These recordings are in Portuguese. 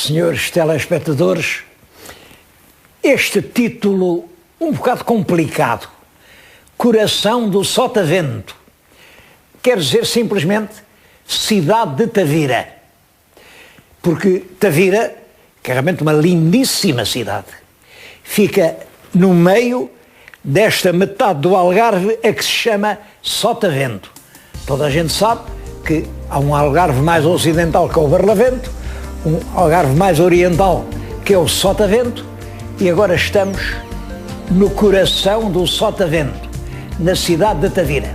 Senhores telespectadores, este título um bocado complicado, Coração do Sotavento, quer dizer simplesmente cidade de Tavira, porque Tavira, que é realmente uma lindíssima cidade, fica no meio desta metade do Algarve a que se chama Sotavento. Toda a gente sabe que há um Algarve mais ocidental que é o Barlavento, um Algarve mais oriental que é o Sotavento, e agora estamos no coração do Sotavento, na cidade de Tavira.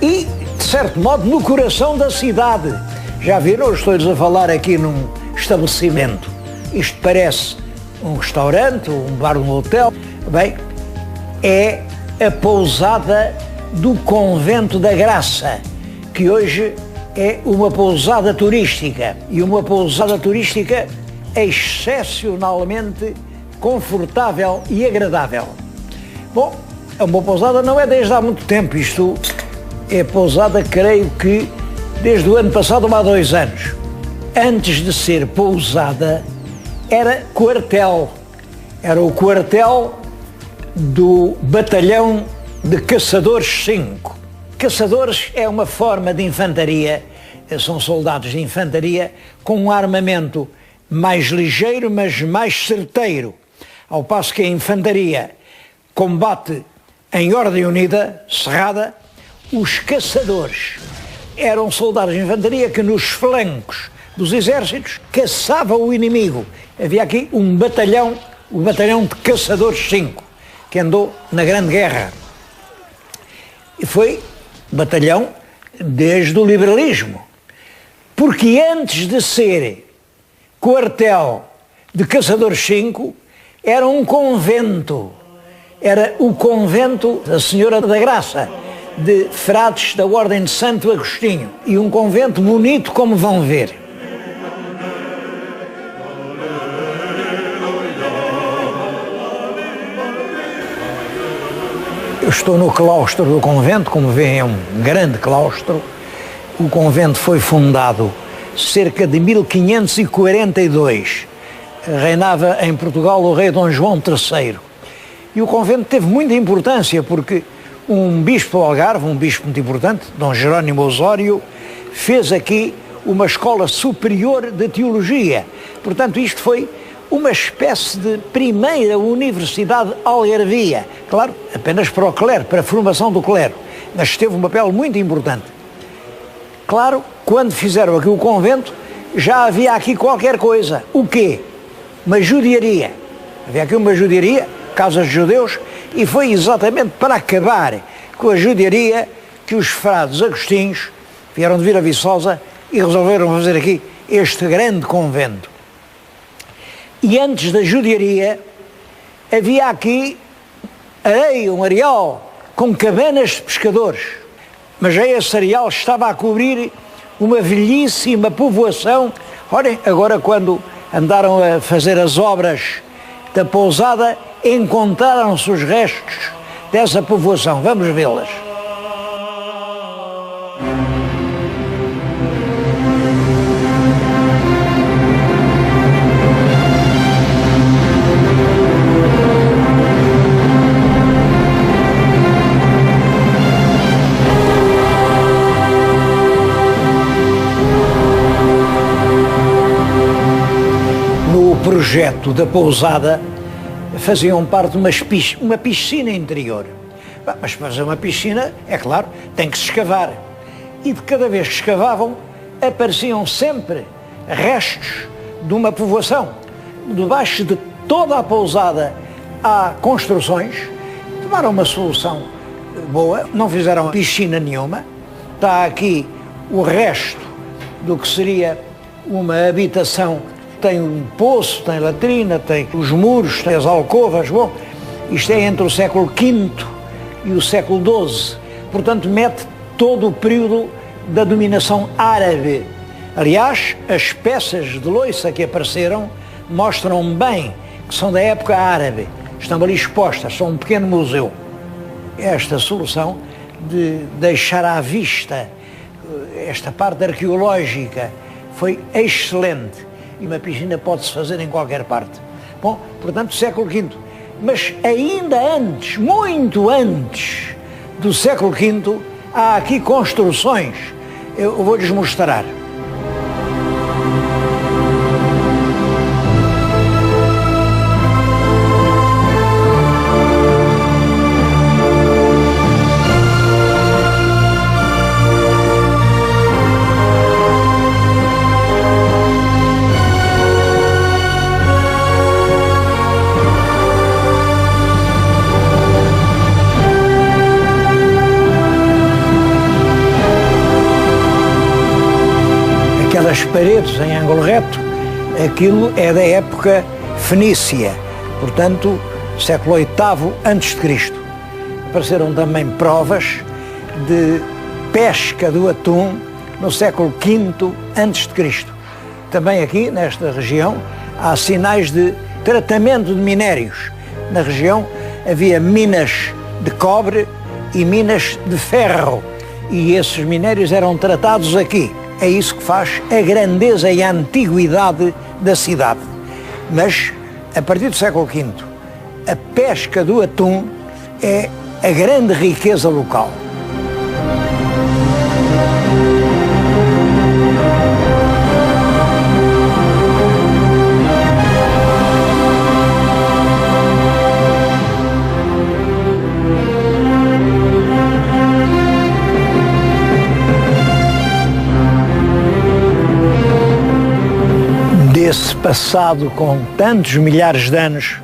E, de certo modo, no coração da cidade. Já viram? Estou-lhes a falar aqui num estabelecimento. Isto parece um restaurante, um bar, um hotel. Bem, é a pousada do Convento da Graça, que hoje é uma pousada turística, e uma pousada turística excepcionalmente confortável e agradável. Bom, uma pousada não é desde há muito tempo, isto é pousada, creio que desde o ano passado ou há 2 anos. Antes de ser pousada, era quartel. Era o quartel do Batalhão de Caçadores 5. Caçadores é uma forma de infantaria, são soldados de infantaria com um armamento mais ligeiro, mas mais certeiro. Ao passo que a infantaria combate em ordem unida, cerrada, os caçadores eram soldados de infantaria que nos flancos dos exércitos caçavam o inimigo. Havia aqui um batalhão, o Batalhão de Caçadores 5, que andou na Grande Guerra. E foi batalhão desde o liberalismo, porque antes de ser quartel de Caçadores 5, era um convento, era o convento da Senhora da Graça, de frades da Ordem de Santo Agostinho, e um convento bonito, como vão ver. Eu estou no claustro do convento, como veem é um grande claustro. O convento foi fundado cerca de 1542. Reinava em Portugal o rei Dom João III. E o convento teve muita importância porque um bispo do Algarve, um bispo muito importante, Dom Jerónimo Osório, fez aqui uma escola superior de teologia. Portanto, isto foi uma espécie de primeira universidade algarvia. Claro, apenas para o clero, para a formação do clero, mas teve um papel muito importante. Claro, quando fizeram aqui o convento, já havia aqui qualquer coisa. O quê? Uma judiaria. Havia aqui uma judiaria, casas de judeus, e foi exatamente para acabar com a judiaria que os frades agostinhos vieram de Vila Viçosa e resolveram fazer aqui este grande convento. E antes da judiaria, havia aqui areia, um areal, com cabanas de pescadores. Mas esse areal estava a cobrir uma velhíssima povoação. Olhem, agora quando andaram a fazer as obras da pousada, encontraram-se os restos dessa povoação. Vamos vê-las. No projeto da pousada faziam parte de uma piscina interior. Mas para fazer uma piscina, é claro, tem que se escavar. E de cada vez que escavavam, apareciam sempre restos de uma povoação. Debaixo de toda a pousada há construções. Tomaram uma solução boa, não fizeram piscina nenhuma. Está aqui o resto do que seria uma habitação. Tem um poço, tem latrina, tem os muros, tem as alcovas. Bom, isto é entre o século V e o século XII. Portanto, mete todo o período da dominação árabe. Aliás, as peças de louça que apareceram mostram bem que são da época árabe. Estão ali expostas, são um pequeno museu. Esta solução de deixar à vista esta parte arqueológica foi excelente. e uma piscina pode-se fazer em qualquer parte. Bom, portanto, século V. Mas ainda antes, muito antes do século V, há aqui construções. Eu vou-lhes mostrar. Aquelas paredes em ângulo reto, aquilo é da época fenícia, portanto, século VIII a.C. Apareceram também provas de pesca do atum no século V a.C. Também aqui, nesta região, há sinais de tratamento de minérios. Na região havia minas de cobre e minas de ferro, e esses minérios eram tratados aqui. É isso que faz a grandeza e a antiguidade da cidade. Mas, a partir do século V, a pesca do atum é a grande riqueza local. Desse passado com tantos milhares de anos,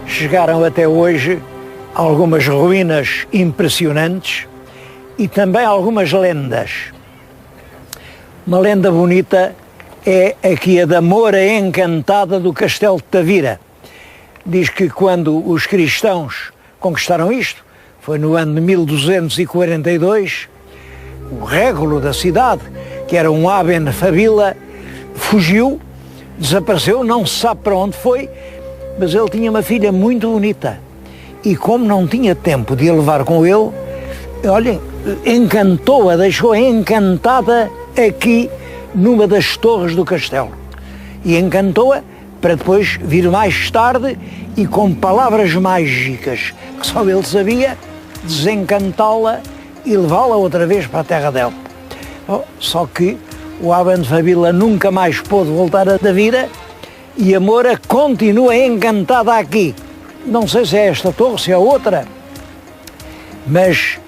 chegaram até hoje algumas ruínas impressionantes e também algumas lendas. Uma lenda bonita é aqui a da Moura Encantada do Castelo de Tavira. Diz que quando os cristãos conquistaram isto, foi no ano de 1242, o régulo da cidade, que era um Aben Fabila, fugiu, desapareceu, não se sabe para onde foi, mas ele tinha uma filha muito bonita. E como não tinha tempo de a levar com ele, olhem, encantou-a, deixou-a encantada aqui numa das torres do castelo. E encantou-a para depois vir mais tarde e com palavras mágicas que só ele sabia, desencantá-la e levá-la outra vez para a terra dela. Só que o Aben Fabila nunca mais pôde voltar a Tavira e a Moura continua encantada aqui. Não sei se é esta torre, se é outra, mas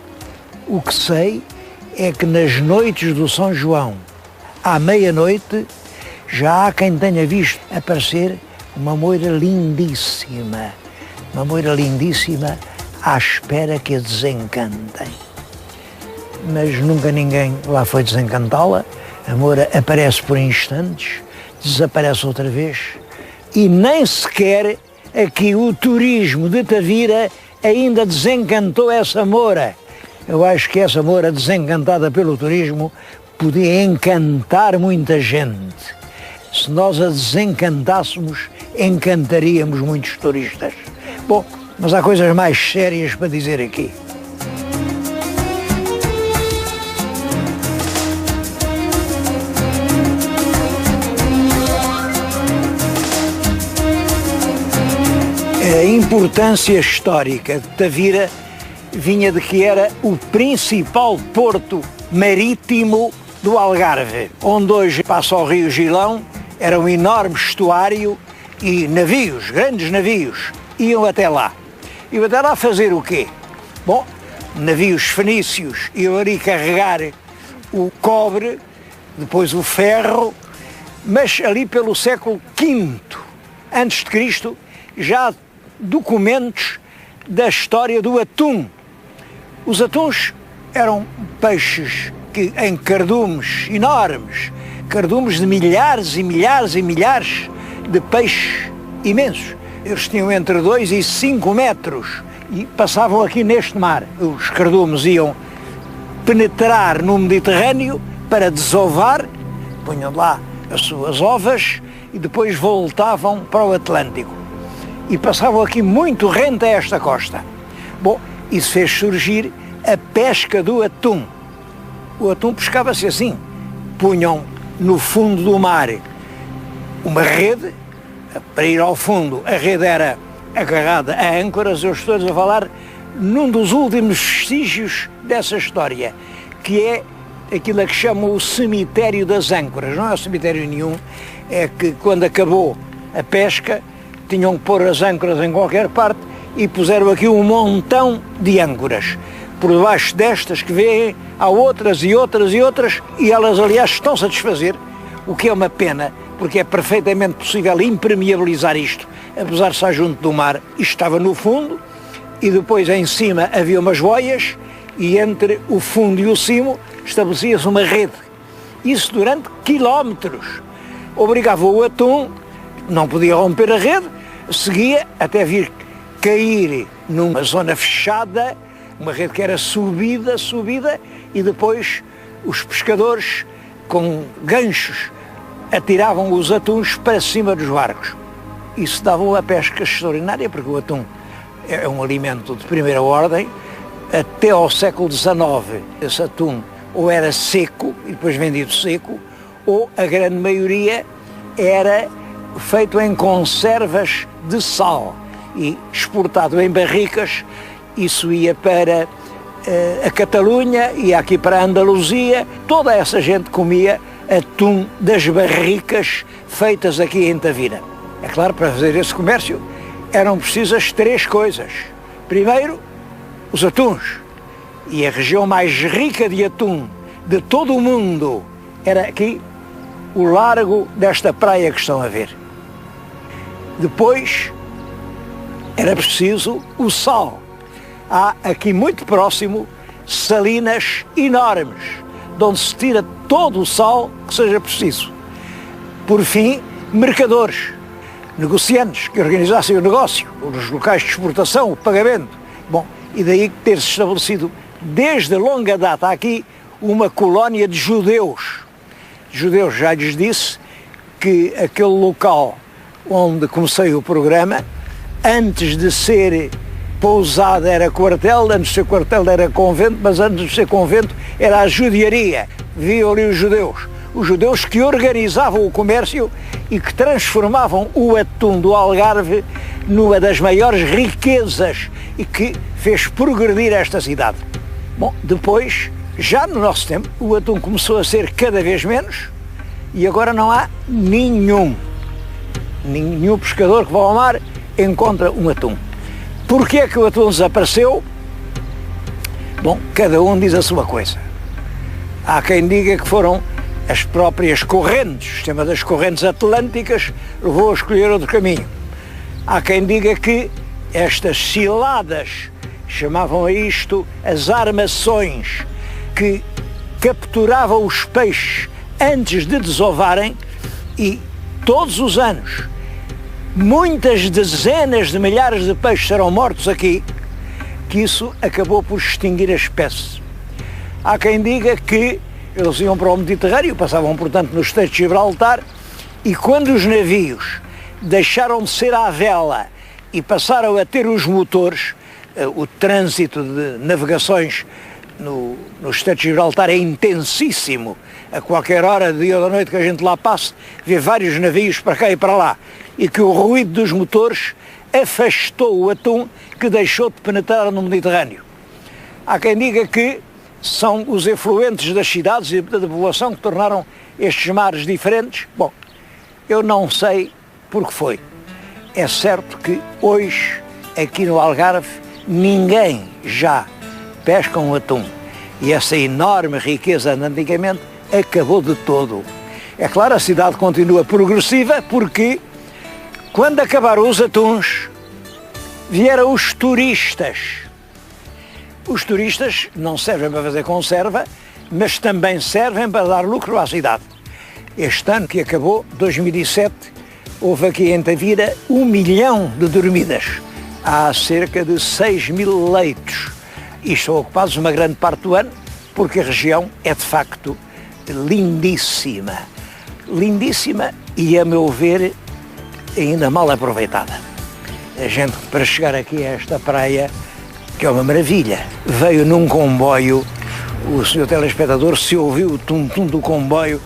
o que sei é que nas noites do São João, à meia-noite, já há quem tenha visto aparecer uma moira lindíssima à espera que a desencantem. Mas nunca ninguém lá foi desencantá-la. A moura aparece por instantes, desaparece outra vez e nem sequer aqui o turismo de Tavira ainda desencantou essa moura. Eu acho que essa moura desencantada pelo turismo podia encantar muita gente. Se nós a desencantássemos, encantaríamos muitos turistas. Bom, mas há coisas mais sérias para dizer aqui. A importância histórica de Tavira vinha de que era o principal porto marítimo do Algarve, onde hoje passa o rio Gilão. Era um enorme estuário e navios, grandes navios, iam até lá. Iam até lá fazer o quê? Bom, navios fenícios iam ali carregar o cobre, depois o ferro, mas ali pelo século V a.C. já há documentos da história do atum. Os atuns eram peixes que, em cardumes enormes, cardumes de milhares e milhares e milhares de peixes imensos. Eles tinham entre 2 e 5 metros e passavam aqui neste mar. Os cardumes iam penetrar no Mediterrâneo para desovar, punham lá as suas ovas e depois voltavam para o Atlântico. E passavam aqui muito rente a esta costa. Bom, isso fez surgir a pesca do atum. O atum pescava-se assim. Punham no fundo do mar uma rede, para ir ao fundo a rede era agarrada a âncoras. Eu estou a falar num dos últimos vestígios dessa história, que é aquilo a que chamam o cemitério das âncoras. Não é cemitério nenhum, é que quando acabou a pesca tinham que pôr as âncoras em qualquer parte e puseram aqui um montão de âncoras. Por debaixo destas que vêem, há outras e outras e outras, e elas, aliás, estão-se a desfazer, o que é uma pena, porque é perfeitamente possível impermeabilizar isto, apesar de estar junto do mar. Isto estava no fundo, e depois em cima havia umas boias, e entre o fundo e o cimo estabelecia-se uma rede. Isso durante quilómetros. Obrigava o atum, não podia romper a rede, seguia até vir cair numa zona fechada, uma rede que era subida, e depois os pescadores com ganchos atiravam os atuns para cima dos barcos. Isso dava uma pesca extraordinária, porque o atum é um alimento de primeira ordem. Até ao século XIX, esse atum ou era seco, e depois vendido seco, ou a grande maioria era feito em conservas de sal e exportado em barricas. Isso ia para a Catalunha, ia aqui para a Andaluzia. Toda essa gente comia atum das barricas feitas aqui em Tavira. É claro, para fazer esse comércio eram precisas 3 coisas. Primeiro, os atuns. E a região mais rica de atum de todo o mundo era aqui, o largo desta praia que estão a ver. Depois, era preciso o sal. Há aqui muito próximo salinas enormes, de onde se tira todo o sal que seja preciso. Por fim, mercadores, negociantes que organizassem o negócio, os locais de exportação, o pagamento. Bom, e daí ter-se estabelecido desde longa data aqui uma colónia de judeus. Judeus, já lhes disse que aquele local onde comecei o programa, antes de ser pousada era quartel, antes de ser quartel era convento, mas antes de ser convento era a judiaria. Viam ali os judeus que organizavam o comércio e que transformavam o atum do Algarve numa das maiores riquezas e que fez progredir esta cidade. Bom, depois, já no nosso tempo, o atum começou a ser cada vez menos e agora não há nenhum pescador que vá ao mar encontra um atum. Porquê é que o atum desapareceu? Bom, cada um diz a sua coisa. Há quem diga que foram as próprias correntes, o sistema das correntes atlânticas levou a escolher outro caminho. Há quem diga que estas ciladas, chamavam a isto as armações, que capturavam os peixes antes de desovarem, e todos os anos muitas dezenas de milhares de peixes serão mortos aqui, que isso acabou por extinguir a espécie. Há quem diga que eles iam para o Mediterrâneo, passavam portanto no Estreito de Gibraltar, e quando os navios deixaram de ser à vela e passaram a ter os motores, o trânsito de navegações no Estreito de Gibraltar é intensíssimo. A qualquer hora do dia ou da noite que a gente lá passe, vê vários navios para cá e para lá, e que o ruído dos motores afastou o atum, que deixou de penetrar no Mediterrâneo. Há quem diga que são os efluentes das cidades e da população que tornaram estes mares diferentes. Bom, eu não sei por que foi. É certo que hoje, aqui no Algarve, ninguém já pesca um atum. E essa enorme riqueza de antigamente acabou de todo. É claro, a cidade continua progressiva, porque quando acabaram os atuns, vieram os turistas. Os turistas não servem para fazer conserva, mas também servem para dar lucro à cidade. Este ano que acabou, 2007, houve aqui em Tavira 1 milhão de dormidas. Há cerca de 6.000 leitos e estão ocupados uma grande parte do ano, porque a região é de facto lindíssima. Lindíssima e, a meu ver, ainda mal aproveitada. A gente, para chegar aqui a esta praia, que é uma maravilha, veio num comboio. O senhor telespectador, se ouviu o tum-tum do comboio,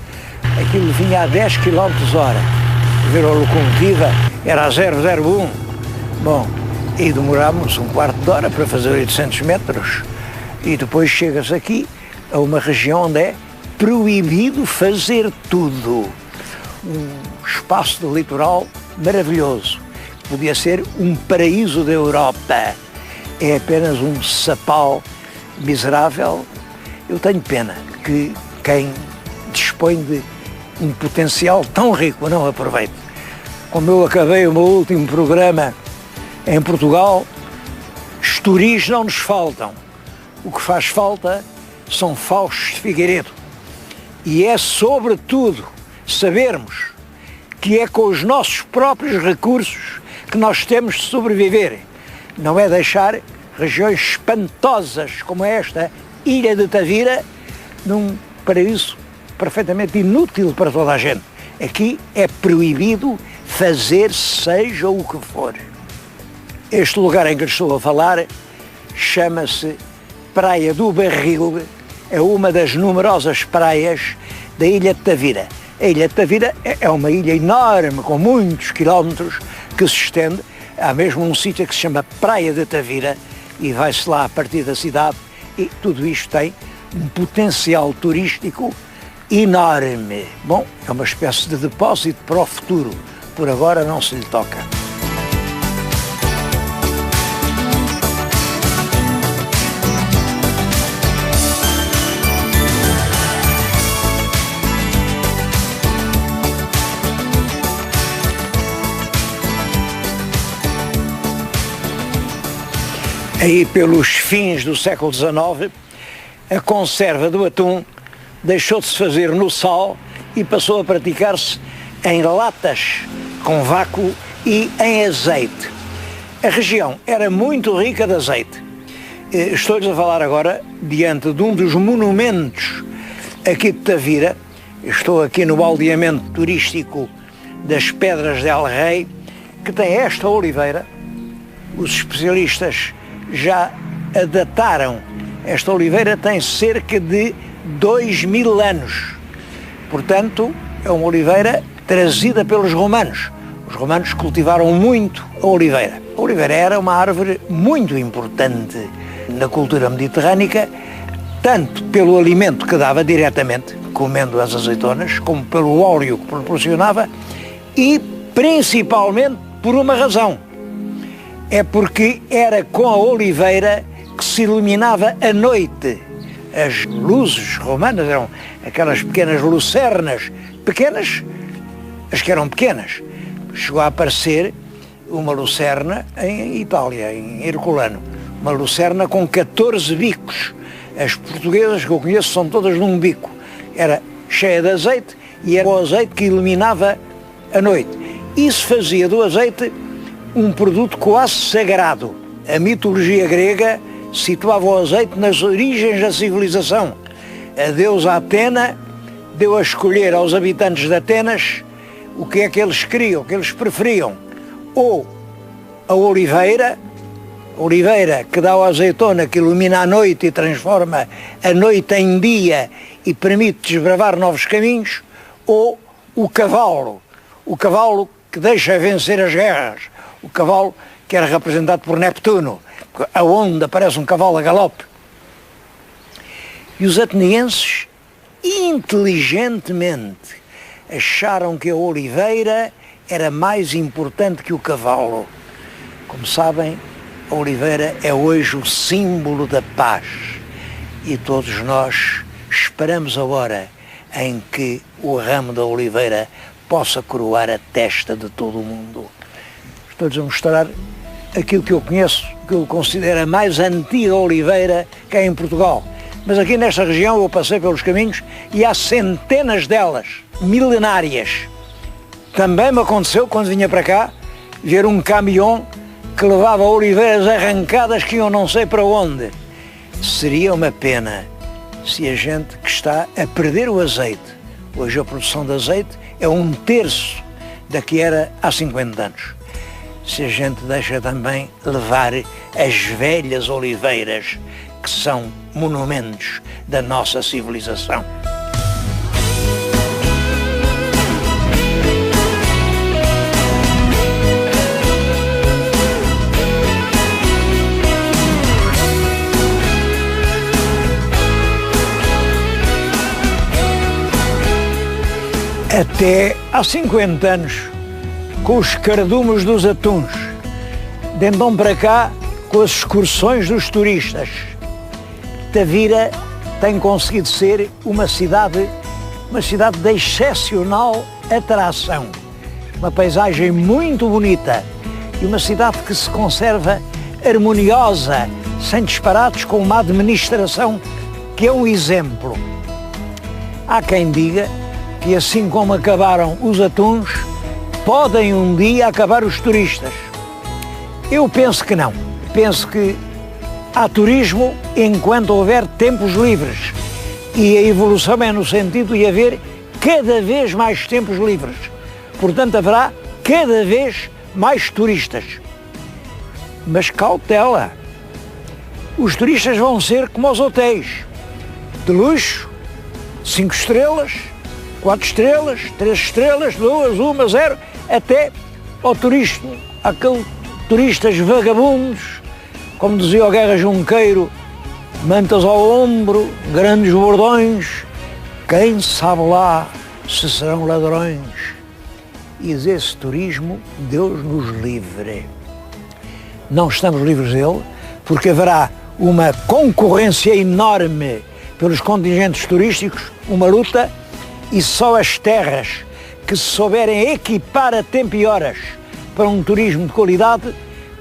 aquilo vinha a 10 km/h. ver a locomotiva, era a 001. Bom, e demorámos um quarto de hora para fazer 800 metros. E depois chegas aqui a uma região onde é proibido fazer tudo. Um espaço de litoral maravilhoso. Podia ser um paraíso da Europa. É apenas um sapau miserável. Eu tenho pena que quem dispõe de um potencial tão rico não aproveite. Como eu acabei o meu último programa em Portugal, estouriz não nos faltam. O que faz falta são Faustos de Figueiredo. E é, sobretudo, sabermos que é com os nossos próprios recursos que nós temos de sobreviver. Não é deixar regiões espantosas como esta Ilha de Tavira num paraíso perfeitamente inútil para toda a gente. Aqui é proibido fazer seja o que for. Este lugar em que estou a falar chama-se Praia do Barril, é uma das numerosas praias da Ilha de Tavira. A Ilha de Tavira é uma ilha enorme, com muitos quilómetros, que se estende. Há mesmo um sítio que se chama Praia de Tavira e vai-se lá a partir da cidade, e tudo isto tem um potencial turístico enorme. Bom, é uma espécie de depósito para o futuro. Por agora não se lhe toca. Aí pelos fins do século XIX, a conserva do atum deixou de se fazer no sal e passou a praticar-se em latas com vácuo e em azeite. A região era muito rica de azeite. Estou-lhes a falar agora diante de um dos monumentos aqui de Tavira. Estou aqui no aldeamento turístico das Pedras de El Rei, que tem esta oliveira. Os especialistas já a dataram. Esta oliveira tem cerca de 2000 anos. Portanto, é uma oliveira trazida pelos romanos. Os romanos cultivaram muito a oliveira. A oliveira era uma árvore muito importante na cultura mediterrânica, tanto pelo alimento que dava diretamente, comendo as azeitonas, como pelo óleo que proporcionava, e principalmente por uma razão. É porque era com a oliveira que se iluminava a noite. As luzes romanas eram aquelas pequenas lucernas, pequenas, as que eram pequenas. Chegou a aparecer uma lucerna em Itália, em Herculano, uma lucerna com 14 bicos. As portuguesas que eu conheço são todas num bico. Era cheia de azeite e era o azeite que iluminava a noite. Isso fazia do azeite um produto quase sagrado. A mitologia grega situava o azeite nas origens da civilização. A deusa Atena deu a escolher aos habitantes de Atenas o que é que eles queriam, o que eles preferiam. Ou a oliveira que dá a azeitona, que ilumina a noite e transforma a noite em dia e permite desbravar novos caminhos, ou o cavalo que deixa vencer as guerras, o cavalo que era representado por Neptuno, aonde aparece um cavalo a galope. E os atenienses, inteligentemente, acharam que a oliveira era mais importante que o cavalo. Como sabem, a oliveira é hoje o símbolo da paz e todos nós esperamos a hora em que o ramo da oliveira possa coroar a testa de todo o mundo. Estou-lhes a mostrar aquilo que eu conheço, que eu considero a mais antiga oliveira que é em Portugal. Mas aqui nesta região eu passei pelos caminhos e há centenas delas, milenárias. Também me aconteceu, quando vinha para cá, ver um caminhão que levava oliveiras arrancadas que iam não sei para onde. Seria uma pena se a gente que está a perder o azeite, hoje a produção de azeite é 1/3 da que era há 50 anos. Se a gente deixa também levar as velhas oliveiras, que são monumentos da nossa civilização. Até há 50 anos, com os cardumes dos atuns, de então para cá, com as excursões dos turistas, Tavira tem conseguido ser uma cidade de excepcional atração, uma paisagem muito bonita e uma cidade que se conserva harmoniosa, sem disparates, com uma administração que é um exemplo. Há quem diga que assim como acabaram os atuns, podem um dia acabar os turistas. Eu penso que não. Penso que há turismo enquanto houver tempos livres. E a evolução é no sentido de haver cada vez mais tempos livres. Portanto, haverá cada vez mais turistas. Mas cautela! Os turistas vão ser como os hotéis. De luxo, 5 estrelas, 4 estrelas, 3 estrelas, 2, 1, 0, até ao turismo, aqueles turistas vagabundos, como dizia o Guerra Junqueiro, mantas ao ombro, grandes bordões, quem sabe lá se serão ladrões. E esse turismo, Deus nos livre. Não estamos livres dele, porque haverá uma concorrência enorme pelos contingentes turísticos, uma luta, e só as terras que se souberem equipar a tempo e horas para um turismo de qualidade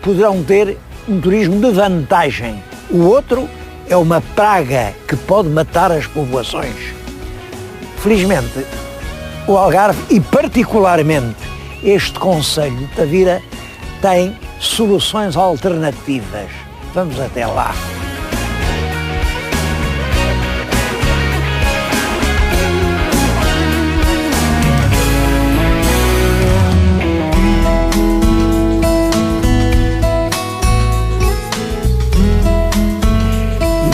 poderão ter um turismo de vantagem. O outro é uma praga que pode matar as populações. Felizmente, o Algarve, e particularmente este concelho de Tavira, tem soluções alternativas. Vamos até lá.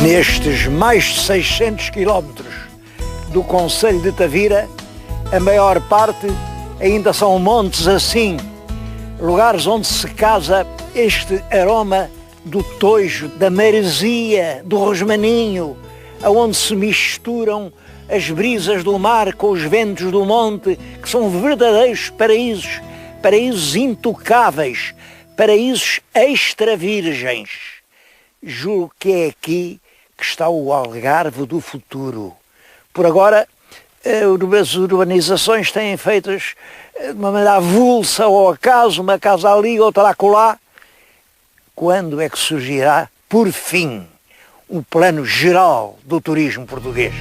Nestes mais de 600 quilómetros do concelho de Tavira, a maior parte ainda são montes assim, lugares onde se casa este aroma do tojo, da maresia, do rosmaninho, aonde se misturam as brisas do mar com os ventos do monte, que são verdadeiros paraísos, paraísos intocáveis, paraísos extra virgens. Julgo que é aqui que está o Algarve do futuro. Por agora, as urbanizações têm feitas de uma maneira avulsa ao acaso, uma casa ali, outra acolá. Quando é que surgirá, por fim, um plano geral do turismo português?